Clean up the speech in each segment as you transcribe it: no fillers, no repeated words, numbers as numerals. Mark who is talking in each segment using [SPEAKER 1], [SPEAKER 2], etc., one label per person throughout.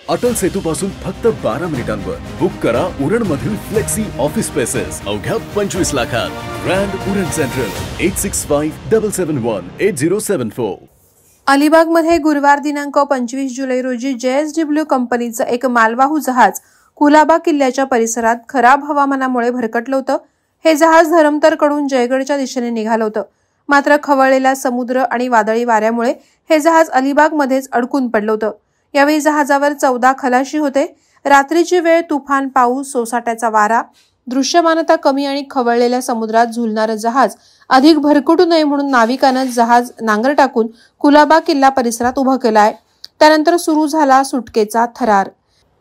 [SPEAKER 1] अटल सेतू पासून फक्त 12 मिनिटांवर बुक करा उरणमधील फ्लेक्सी ऑफिस स्पेसेस अवघ्या 25 लाखात. Grand Uran central 8657718074.
[SPEAKER 2] अलिबागमध्ये गुरुवार दिनांक 25 जुलै रोजी JSW कंपनीचं एक मालवाहू जहाज कुलाबा किल्ल्याच्या परिसरात खराब हवामानामुळे भरकटलं होतं. हे जहाज धरमतरकडून जयगडच्या दिशेने निघालं होतं. मात्र खवळलेला समुद्र आणि वादळी वाऱ्यामुळे हे जहाज अलिबागमध्येच अडकून पडलं होतं. यावेळी जहाजावर 14 खलाशी होते. रात्रीची वेळ, तुफान पाऊस, सोसाट्याचा वारा, दृश्यमानता कमी आणि खवळलेल्या समुद्रात झुलणारं जहाज अधिक भरकटू नये म्हणून नाविकानं जहाज नांगर टाकून कुलाबा किल्ला परिसरात उभं केलं आहे. त्यानंतर सुरू झाला सुटकेचा थरार.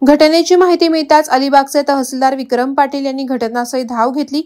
[SPEAKER 2] घटनेची माहिती मिळताच अलिबागचे तहसीलदार विक्रम पाटील यांनी घटनास्थळी धाव घेतली.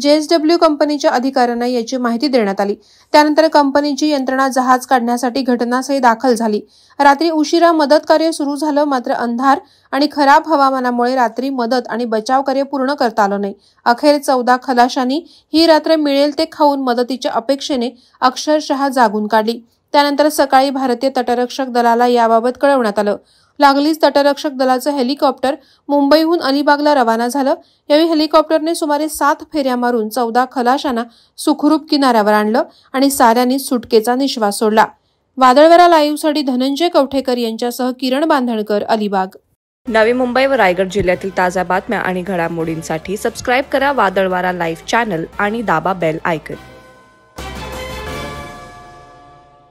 [SPEAKER 2] JSW कंपनीच्या अधिकाऱ्यांना याची माहिती देण्यात आली. त्यानंतर कंपनीची यंत्रणा जहाज काढण्यासाठी घटनास्थळी दाखल झाली. रात्री उशिरा मदत कार्य सुरू झालं, मात्र अंधार आणि खराब हवामानामुळे रात्री मदत आणि बचाव कार्य पूर्ण करता आलं नाही. अखेर 14 खलाशांनी ही रात्र मिळेल ते खाऊन मदतीच्या अपेक्षेने अक्षरशः जागून काढली. त्यानंतर सकाळी भारतीय तटरक्षक दलाला याबाबत कळवण्यात आलं. लागलीच तटरक्षक दलाचं हेलिकॉप्टर मुंबईहून अलिबागला रवाना झालं. यावेळी हेलिकॉप्टरने सुमारे 7 फेऱ्या मारून 14 खलाशांना सुखरूप किनाऱ्यावर आणलं आणि साऱ्यांनी सुटकेचा निश्वास सोडला. वादळवारा लाईव्हसाठी धनंजय कवठेकर यांच्यासह किरण बांधणकर, अलिबाग.
[SPEAKER 3] नवी मुंबई व रायगड जिल्ह्यातील ताज्या बातम्या आणि घडामोडींसाठी सबस्क्राईब करा वादळवारा लाईव्ह चॅनल आणि दाबा बेल आयकॉन.